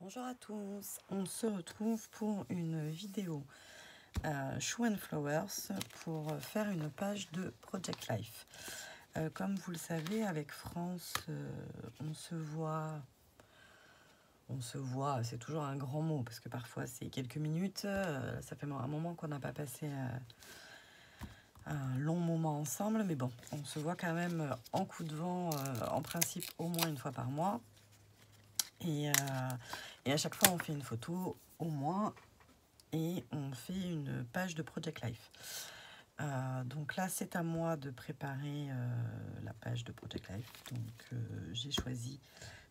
Bonjour à tous, on se retrouve pour une vidéo Shoe and Flowers pour faire une page de Project Life. Comme vous le savez, avec France, on se voit, c'est toujours un grand mot parce que parfois c'est quelques minutes, ça fait un moment qu'on n'a pas passé un long moment ensemble, mais bon, on se voit quand même en coup de vent, en principe au moins une fois par mois. Et à chaque fois, on fait une photo au moins et on fait une page de Project Life. Donc là, c'est à moi de préparer la page de Project Life. Donc j'ai choisi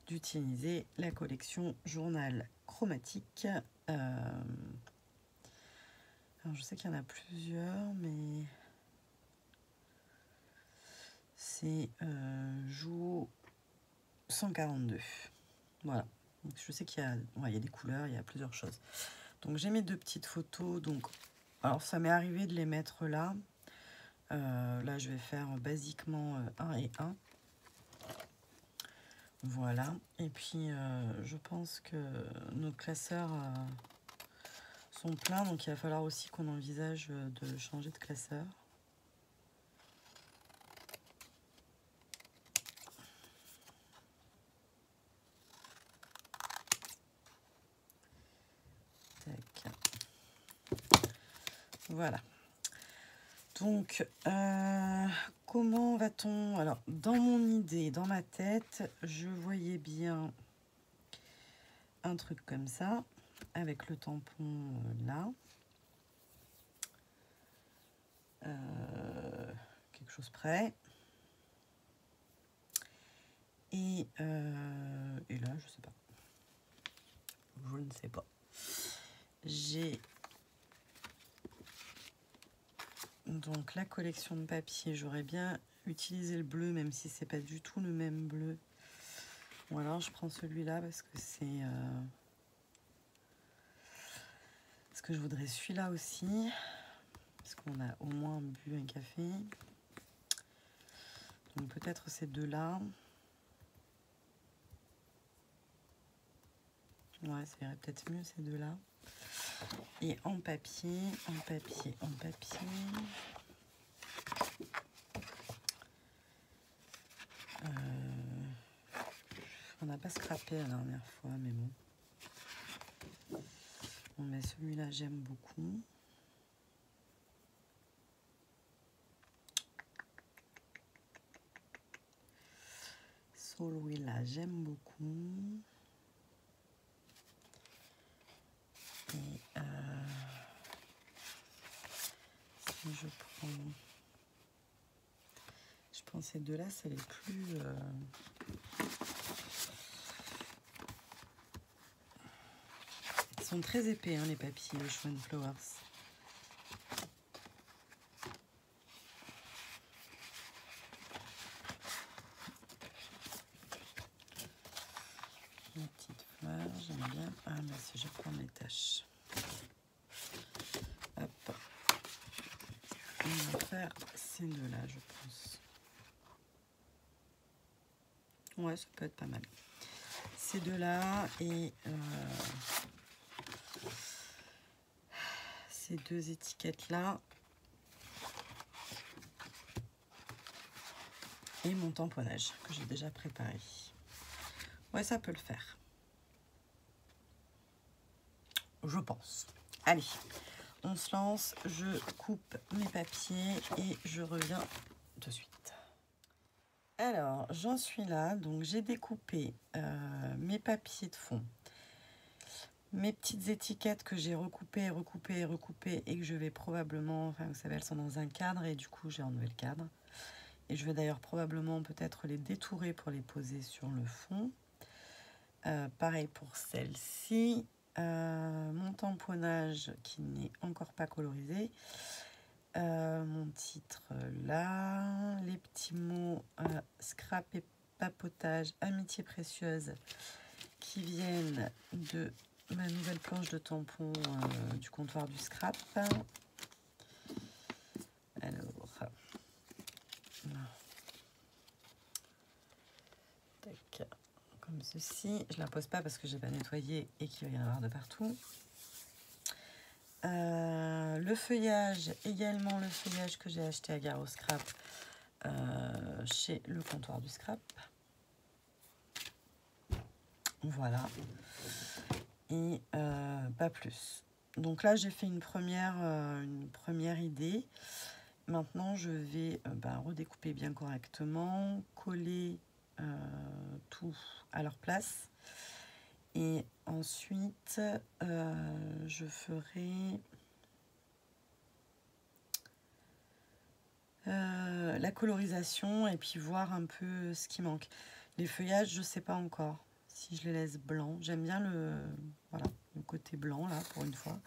d'utiliser la collection Journal Chromatique. Alors je sais qu'il y en a plusieurs, mais c'est Jour 142. Voilà. Donc, je sais qu'il y a, il y a des couleurs, il y a plusieurs choses. Donc j'ai mes deux petites photos. Donc, alors ça m'est arrivé de les mettre là. Là je vais faire basiquement 1 et 1. Voilà. Et puis je pense que nos classeurs sont pleins. Donc il va falloir aussi qu'on envisage de changer de classeur. Tac. Voilà. Donc, comment va-t-on? Alors, dans mon idée, dans ma tête, je voyais bien un truc comme ça, avec le tampon là. Quelque chose près. Et là, je sais pas. Je ne sais pas. J'ai donc la collection de papier. J'aurais bien utilisé le bleu, même si c'est pas du tout le même bleu. Ou alors je prends celui-là parce que c'est... parce que je voudrais celui-là aussi. Parce qu'on a au moins bu un café. Donc peut-être ces deux-là. Ouais, ça irait peut-être mieux ces deux-là. Et en papier. On n'a pas scrappé la dernière fois, mais bon. Bon, mais celui-là, j'aime beaucoup. Celui-là, j'aime beaucoup. Et si je prends... Je pense ces deux-là, c'est les plus... Ils sont très épais, hein, les papiers, les Shoe and Flowers. La petite fleur, j'aime bien. Ah, bah si je prends mes taches. Hop. On va faire ces deux-là, je pense. Ouais, ça peut être pas mal. Ces deux-là et ces deux étiquettes-là. Et mon tamponnage que j'ai déjà préparé. Ouais, ça peut le faire. Je pense. Allez, on se lance. Je coupe mes papiers et je reviens de suite. Alors, j'en suis là. Donc, j'ai découpé mes papiers de fond. Mes petites étiquettes que j'ai recoupées et que je vais probablement... Enfin, vous savez, elles sont dans un cadre et du coup, j'ai enlevé le cadre. Et je vais d'ailleurs probablement peut-être les détourer pour les poser sur le fond. Pareil pour celle-ci. Mon tamponnage qui n'est encore pas colorisé. Mon titre là. Les petits mots scrap et papotage, amitié précieuse qui viennent de ma nouvelle planche de tampon du comptoir du scrap. Alors, tac, comme ceci. Je la pose pas parce que j'ai pas nettoyé et qu'il va y en avoir de partout. Le feuillage, également le feuillage que j'ai acheté à Gare au Scrap chez le comptoir du scrap. Voilà. Et pas plus. Donc là, j'ai fait une première idée. Maintenant, je vais redécouper bien correctement, coller tout à leur place. Et ensuite, je ferai la colorisation et puis voir un peu ce qui manque. Les feuillages, je ne sais pas encore si je les laisse blancs. J'aime bien le côté blanc là pour une fois.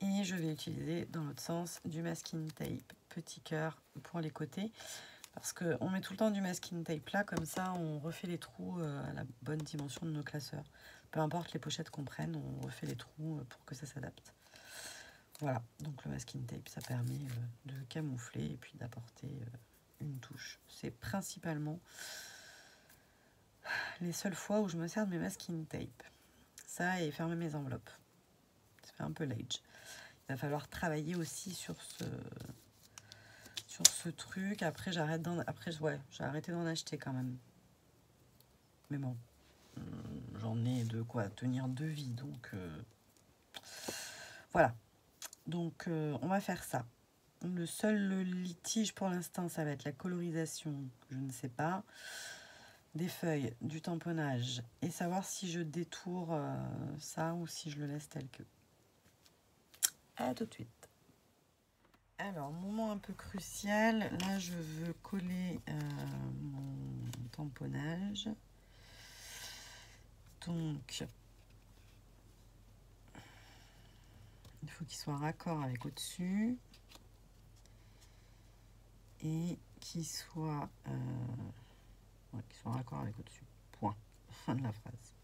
Et je vais utiliser dans l'autre sens du masking tape petit cœur pour les côtés. Parce qu'on met tout le temps du masking tape là, comme ça on refait les trous à la bonne dimension de nos classeurs. Peu importe les pochettes qu'on prenne, on refait les trous pour que ça s'adapte. Voilà, donc le masking tape, ça permet de camoufler et puis d'apporter une touche. C'est principalement les seules fois où je me sers de mes masking tape. Ça et fermer mes enveloppes. Ça fait un peu l'age. Il va falloir travailler aussi sur ce truc. Après, j'ai arrêté d'en acheter quand même. Mais bon, j'en ai de quoi tenir 2 vies. Donc, voilà. Donc, on va faire ça. Le seul litige pour l'instant, ça va être la colorisation. Je ne sais pas. Des feuilles, du tamponnage. Et savoir si je détourne ça ou si je le laisse tel que. À tout de suite. Alors, moment un peu crucial, là je veux coller mon tamponnage. Donc, il faut qu'il soit raccord avec au-dessus et qu'il soit raccord avec au-dessus. Point. Fin de la phrase.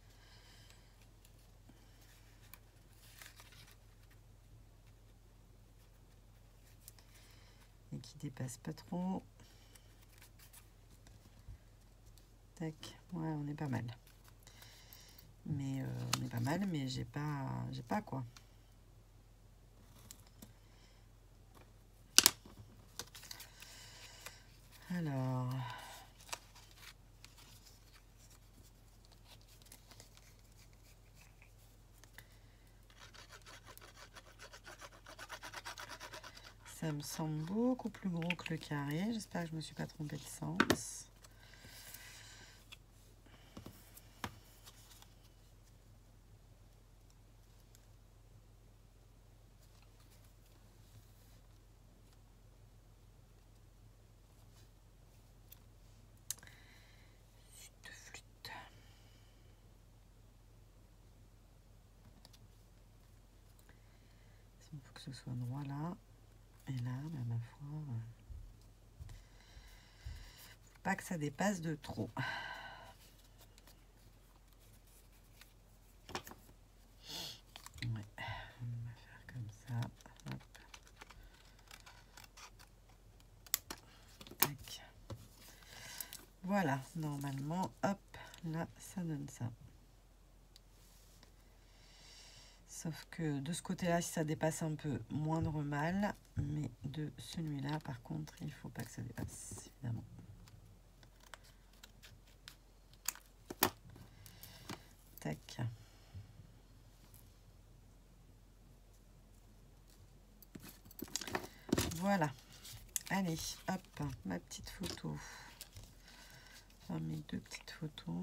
Et qui dépasse pas trop. Tac, ouais, on est pas mal. Mais on est pas mal, mais j'ai pas quoi. Alors, ça me semble beaucoup plus gros que le carré. J'espère que je me suis pas trompée de sens. Il faut que ce soit droit là. Et là, bah, ma foi, faut pas que ça dépasse de trop. Ouais, on va faire comme ça. Hop. Tac. Voilà, normalement, hop, là, ça donne ça. Sauf que de ce côté-là, si ça dépasse un peu, moindre mal. Mais de celui-là, par contre, il ne faut pas que ça dépasse, évidemment. Tac. Voilà. Allez, hop, ma petite photo. Enfin, mes 2 petites photos.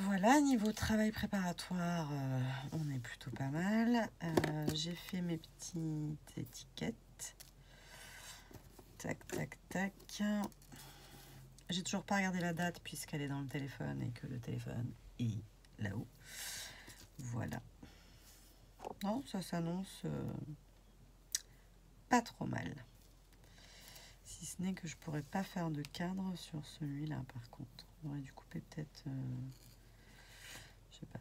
Voilà, niveau travail préparatoire, on est plutôt pas mal. J'ai fait mes petites étiquettes. Tac, tac, tac. J'ai toujours pas regardé la date puisqu'elle est dans le téléphone et que le téléphone est là-haut. Voilà. Non, ça s'annonce pas trop mal. Si ce n'est que je pourrais pas faire de cadre sur celui-là par contre. On aurait dû couper peut-être... je sais pas.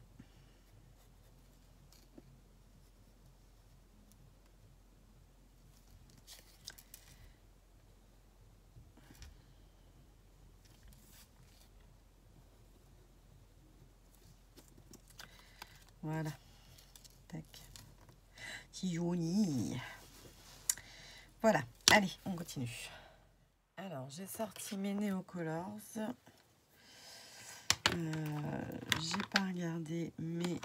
Voilà. Tac. Joli. Voilà. Allez, on continue. Alors, j'ai sorti mes Neocolors. J'ai pas regardé, mais...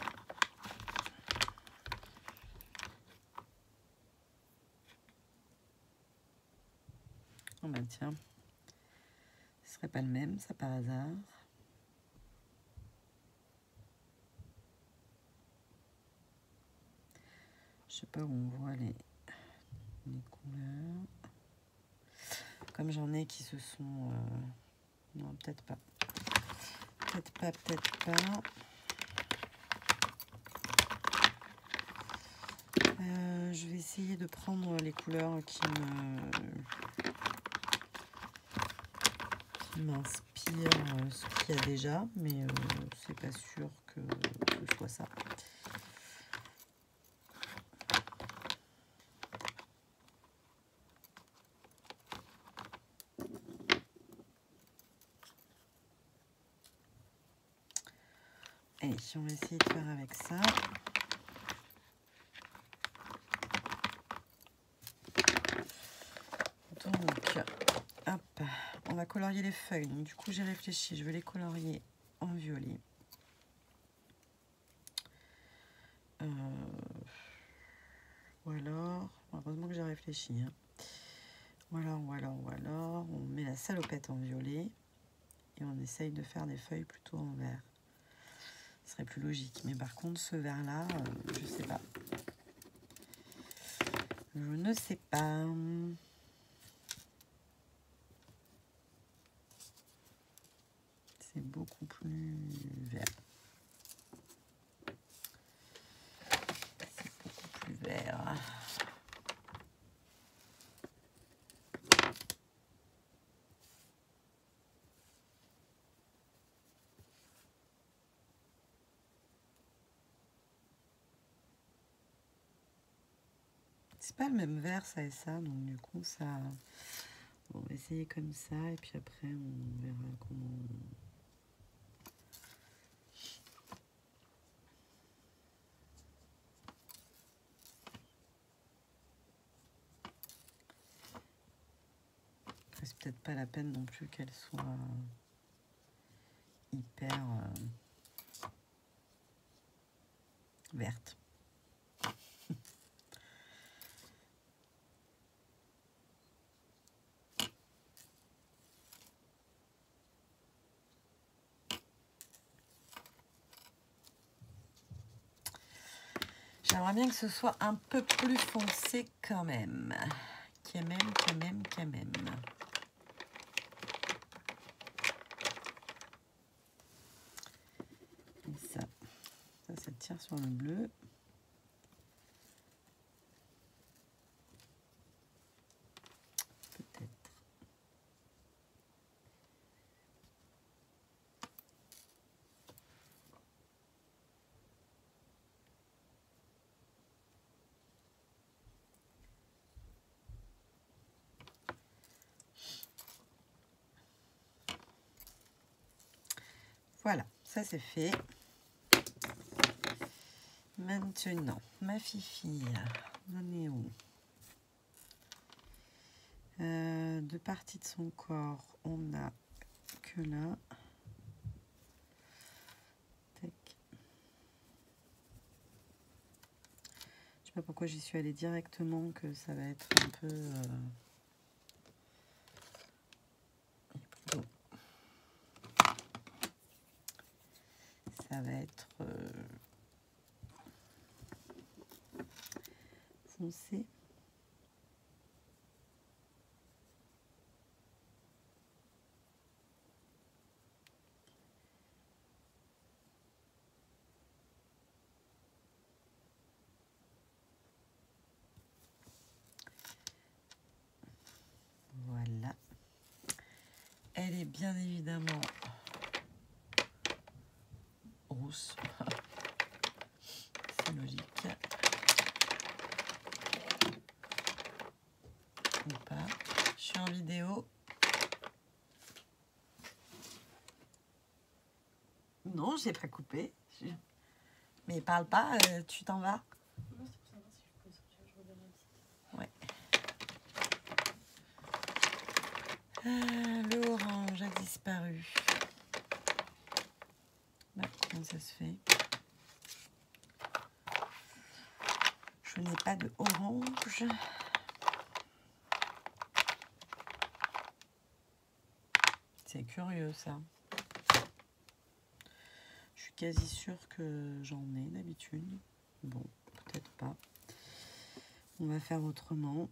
Oh ben tiens. Ce serait pas le même, ça, par hasard. Je sais pas où on voit les couleurs. Comme j'en ai qui se sont... non, peut-être pas. Peut-être pas, peut-être pas. Je vais essayer de prendre les couleurs qui m'inspirent ce qu'il y a déjà, mais c'est pas sûr que ce soit ça. Allez, on va essayer de faire avec ça. Donc, hop, on va colorier les feuilles. Donc, du coup, j'ai réfléchi, je vais les colorier en violet. Ou alors, heureusement que j'ai réfléchi. Hein. Ou alors, on met la salopette en violet et on essaye de faire des feuilles plutôt en vert. Ce serait plus logique. Mais par contre, ce vert-là, je sais pas. Je ne sais pas. C'est beaucoup plus vert. C'est beaucoup plus vert. C'est pas le même vert, ça et ça, donc du coup, ça... Bon, on va essayer comme ça, et puis après, on verra comment... Après, c'est peut-être pas la peine non plus qu'elle soit hyper verte. J'aimerais bien que ce soit un peu plus foncé quand même. Quand même. Et ça tire sur le bleu. Peut-être. Voilà, ça c'est fait. Maintenant, ma fifi, on est où? Deux parties de son corps, on a que là. Tac. Je sais pas pourquoi j'y suis allée directement, que ça va être un peu... ça va être foncé. bien évidemment rousse. C'est logique. Ou pas. Je suis en vidéo. Non, j'ai pas coupé. Mais parle pas, tu t'en vas. Non, c'est pour savoir si je peux sortir, je reviens Ouais. Le orange a disparu. Bah, comment ça se fait? Je n'ai pas de orange. C'est curieux ça. Je suis quasi sûre que j'en ai d'habitude. Bon, peut-être pas. On va faire autrement.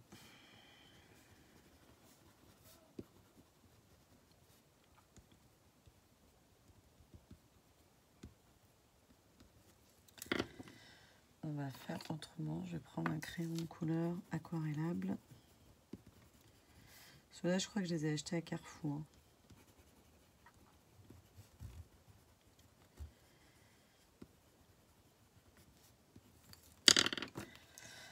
On va faire autrement. Je vais prendre un crayon de couleur aquarellable. Ceux-là, je crois que je les ai achetés à Carrefour.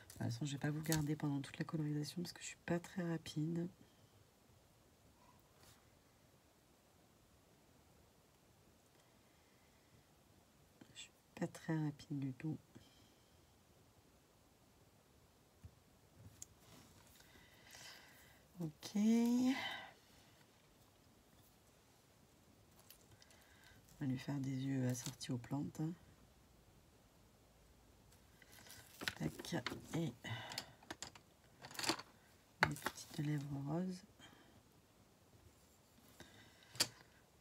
De toute façon, je ne vais pas vous garder pendant toute la colorisation parce que je suis pas très rapide. Je suis pas très rapide du tout. Ok. On va lui faire des yeux assortis aux plantes. Tac. Et des petites lèvres roses.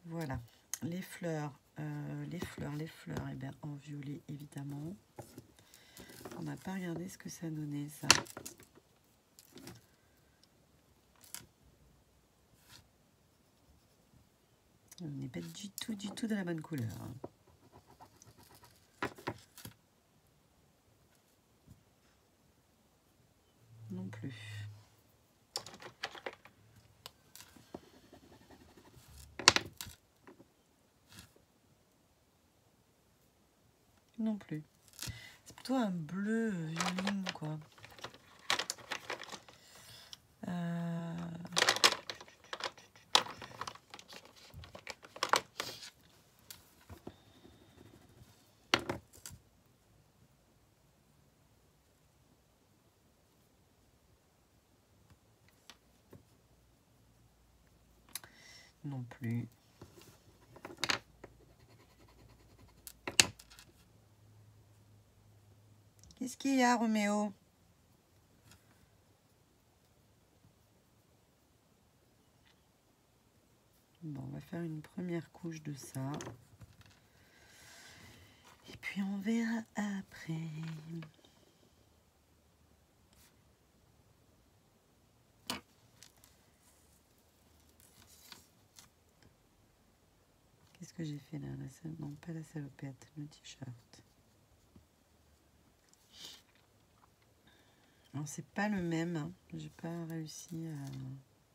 Voilà. Les fleurs, et bien en violet évidemment. On n'a pas regardé ce que ça donnait ça. On n'est pas du tout de la bonne couleur. Non plus. Non plus. C'est plutôt un bleu violine, quoi. Non plus. Qu'est-ce qu'il y a, Roméo? Bon, on va faire une première couche de ça. Et puis on verra après. Qu'est-ce que j'ai fait là, non, pas la salopette, le t-shirt. Alors c'est pas le même, hein. J'ai pas réussi à...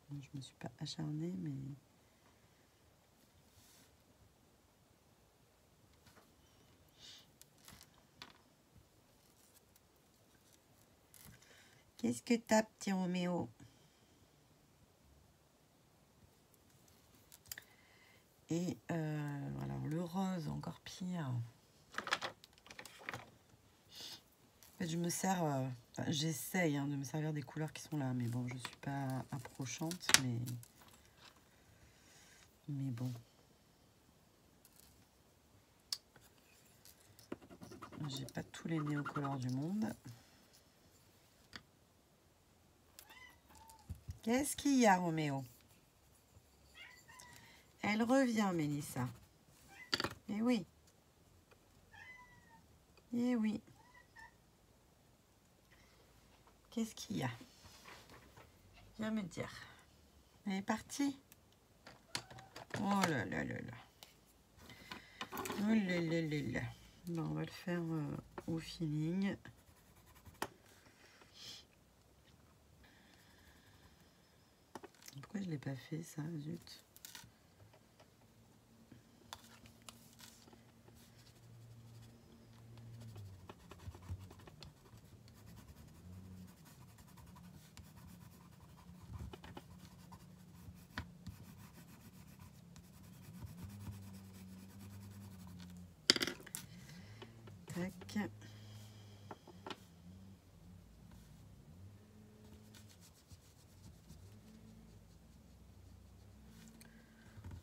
Bon, je me suis pas acharnée, mais... Qu'est-ce que t'as, petit Roméo? Et alors le rose, encore pire. En fait, je me sers, enfin, j'essaye de me servir des couleurs qui sont là, mais bon, je suis pas approchante, mais bon. J'ai pas tous les néocolores du monde. Qu'est-ce qu'il y a, Roméo? Elle revient, Mélissa. Eh oui. Eh oui. Qu'est-ce qu'il y a? Viens me dire. Elle est partie? Oh là là là là. Oh là là là là. Bon, on va le faire au feeling. Pourquoi je ne l'ai pas fait, ça? Zut.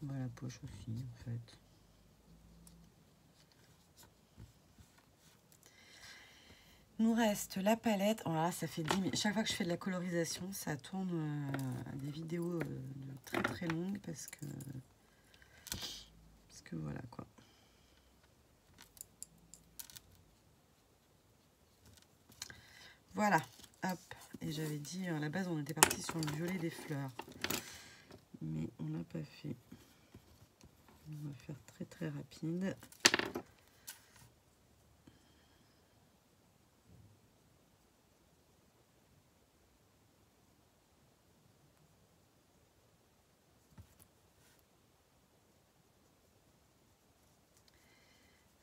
Bah, la poche aussi en fait. Nous reste la palette. Oh là, ça fait 10 minutes. Chaque fois que je fais de la colorisation, ça tourne des vidéos de très très longues parce que voilà quoi. Voilà, hop. Et j'avais dit à la base on était parti sur le violet des fleurs, mais on n'a pas fait. On va faire très très rapide.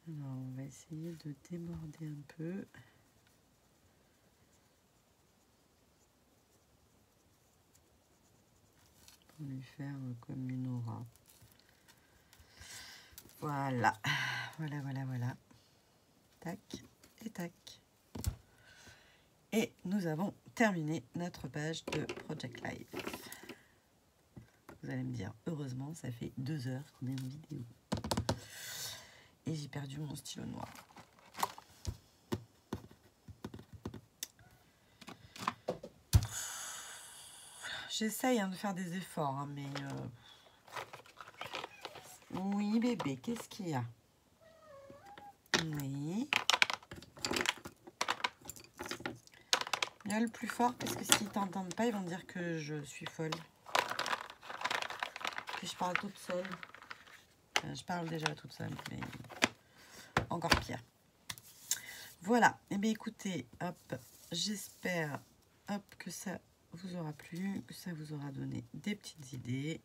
Alors, on va essayer de déborder un peu. Pour lui faire comme une aura. Voilà. Voilà, voilà, voilà. Tac et tac. Et nous avons terminé notre page de Project Life. Vous allez me dire, heureusement, ça fait 2 heures qu'on est en vidéo. Et j'ai perdu mon stylo noir. J'essaye de faire des efforts, hein, mais... Oui, bébé, qu'est-ce qu'il y a? Oui. Miaule plus fort, parce que s'ils t'entendent pas, ils vont dire que je suis folle. Que je parle toute seule. Je parle déjà toute seule, mais encore pire. Voilà. Et bien écoutez, hop, j'espère que ça vous aura plu, que ça vous aura donné des petites idées.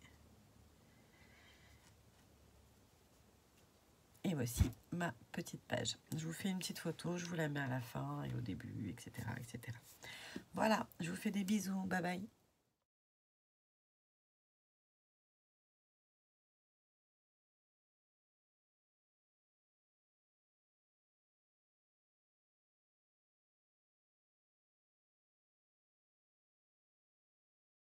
Et voici ma petite page. Je vous fais une petite photo, je vous la mets à la fin et au début, etc., etc. Voilà, je vous fais des bisous. Bye bye.